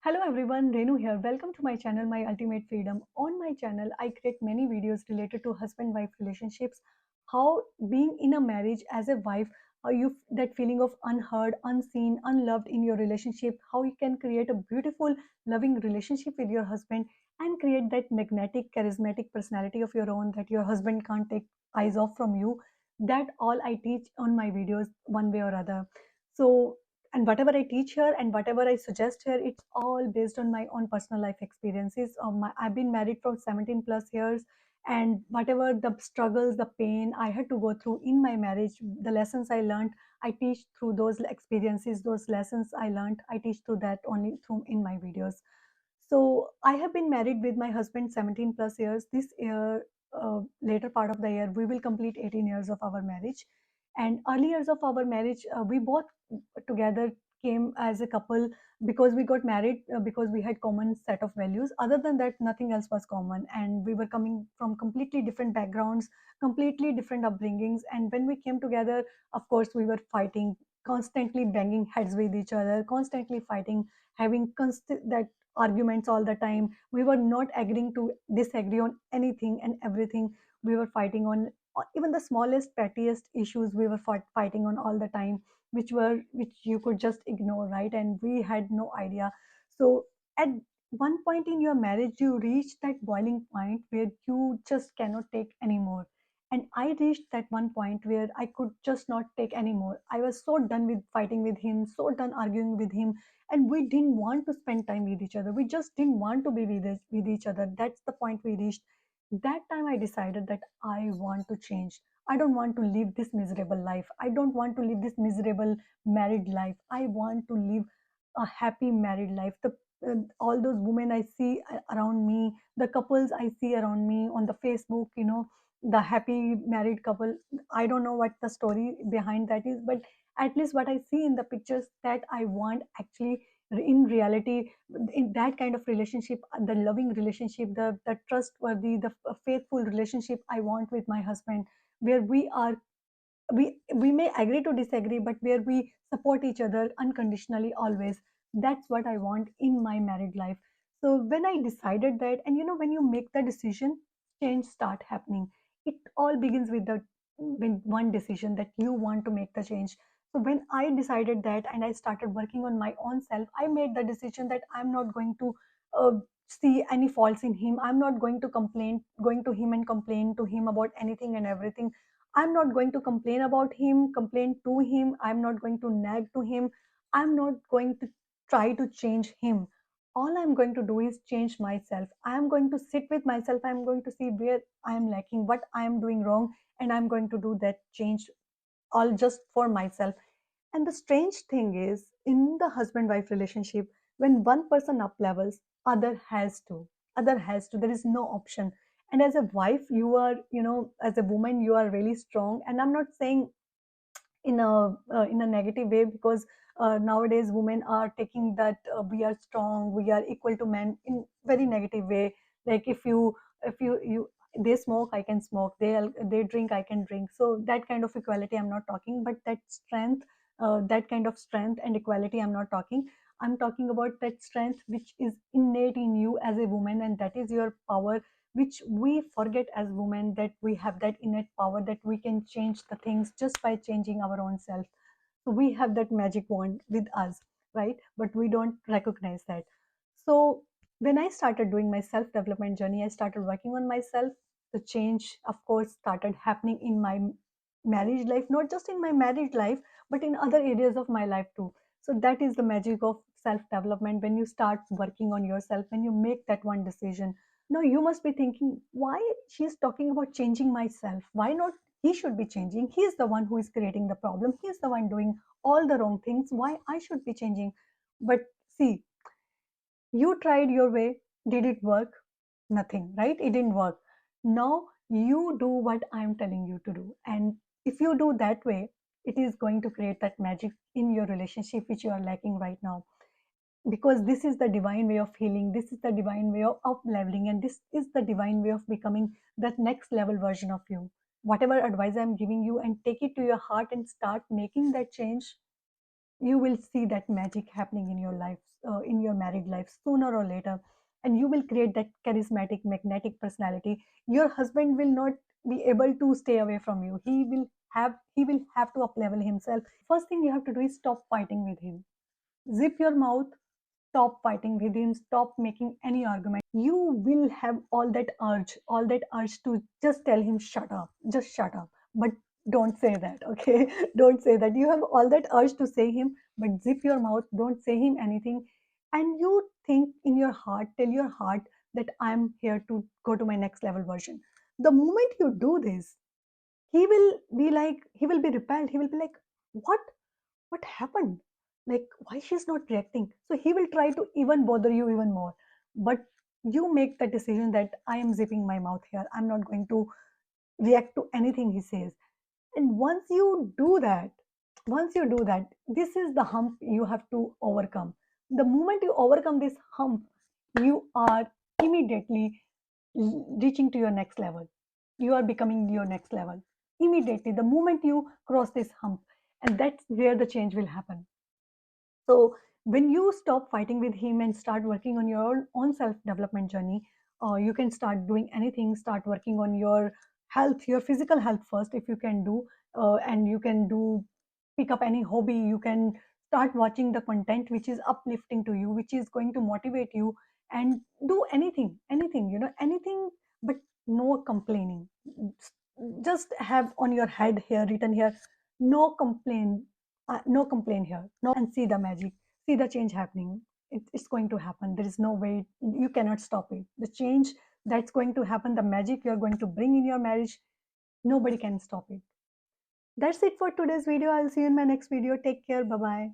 Hello everyone, Renu here. Welcome to my channel, My Ultimate Freedom. On my channel, I create many videos related to husband-wife relationships, how being in a marriage as a wife, how you that feeling of unheard, unseen, unloved in your relationship, how you can create a beautiful, loving relationship with your husband and create that magnetic, charismatic personality of your own that your husband can't take eyes off from you. That all I teach on my videos one way or other. So and whatever I teach here and whatever I suggest here, it's all based on my own personal life experiences. I've been married for 17 plus years, and whatever the struggles, the pain I had to go through in my marriage, the lessons I learned, I teach through those experiences, those lessons I learned, I teach through that only through in my videos. So I have been married with my husband 17 plus years. This year, later part of the year, we will complete 18 years of our marriage. And early years of our marriage, we both together came as a couple because we got married because we had common set of values. Other than that, nothing else was common, and we were coming from completely different backgrounds, completely different upbringings. And when we came together, of course, we were fighting, constantly banging heads with each other, constantly fighting, having constant that arguments all the time. We were not agreeing to disagree on anything and everything. We were fighting on even the smallest pettiest issues. We were fighting on all the time, which you could just ignore, right? And we had no idea. So at one point in your marriage, you reach that boiling point where you just cannot take anymore. And I reached that one point where I could just not take anymore. I was so done with fighting with him, so done arguing with him, and we didn't want to spend time with each other. We just didn't want to be with each other. That's the point we reached. That time I decided that I want to change. I don't want to live this miserable life. I don't want to live this miserable married life. I want to live a happy married life. All those women I see around me, the couples I see around me on the Facebook, the happy married couple. I don't know what the story behind that is, but at least what I see in the pictures, that I want actually in reality, in that kind of relationship, the loving relationship, the trustworthy, the faithful relationship I want with my husband, where we may agree to disagree, but where we support each other unconditionally always. That's what I want in my married life. So when I decided that, and when you make the decision, change start happening. It all begins with the with one decision that you want to make the change. So when I decided that and I started working on my own self, I made the decision that I'm not going to uh, see any faults in him. I'm not going to him and complain to him about anything and everything. I'm not going to complain about him, complain to him. I'm not going to nag to him. I'm not going to try to change him. All I'm going to do is change myself. I'm going to sit with myself. I'm going to see where I am lacking, what I am doing wrong, and I'm going to do that change all just for myself. And the strange thing is, in the husband wife relationship, when one person up levels, other has to. Other has to. There is no option. And as a wife, you are, as a woman, you are really strong. And I'm not saying in a negative way, because nowadays women are taking that we are strong, we are equal to men in very negative way. Like if you they smoke, I can smoke, they drink, I can drink. So that kind of equality I'm not talking, but that strength, that kind of strength and equality I'm not talking. I'm talking about that strength which is innate in you as a woman, and that is your power, which we forget as women, that we have that innate power, that we can change the things just by changing our own self. So we have that magic wand with us, right? But we don't recognize that. So when I started doing my self development journey, I started working on myself. The change, of course, started happening in my marriage life, not just in my marriage life, but in other areas of my life too. So that is the magic of self development. When you start working on yourself, when you make that one decision. Now you must be thinking, why she's talking about changing myself? Why not he should be changing? He's the one who is creating the problem. He's the one doing all the wrong things. Why I should be changing? But see, you tried your way. Did it work? Nothing, right? It didn't work. Now you do what I'm telling you to do. And if you do that way, it is going to create that magic in your relationship, which you are lacking right now. Because this is the divine way of healing. This is the divine way of up leveling. And this is the divine way of becoming that next level version of you. Whatever advice I'm giving you, and take it to your heart and start making that change, you will see that magic happening in your life. in your married life sooner or later, and you will create that charismatic magnetic personality. Your husband will not be able to stay away from you. He will have to up level himself. First thing you have to do is stop fighting with him. Zip your mouth. Stop fighting with him. Stop making any argument. You will have all that urge to just tell him, shut up, just shut up. But don't say that, okay? Don't say that. You have all that urge to say him, but zip your mouth. Don't say him anything. And you think in your heart, tell your heart that I'm here to go to my next level version. The moment you do this, he will be repelled. He will be like, what happened? Like, why she's not reacting? So he will try to even bother you even more. But you make the decision that I am zipping my mouth here. I'm not going to react to anything he says. And once you do that, this is the hump you have to overcome. The moment you overcome this hump, you are immediately reaching to your next level. You are becoming your next level immediately the moment you cross this hump, and that's where the change will happen. So when you stop fighting with him and start working on your own self development journey, you can start doing anything. Start working on your health, your physical health first, if you can do, and you can do pick up any hobby. You can start watching the content which is uplifting to you, which is going to motivate you, and do anything, anything, but no complaining. Just have on your head here written here, no complain, no complain here, no, and see the magic, see the change happening. It's going to happen. There is no way, you cannot stop it. The change that's going to happen, the magic you're going to bring in your marriage, nobody can stop it. That's it for today's video. I'll see you in my next video. Take care. Bye bye.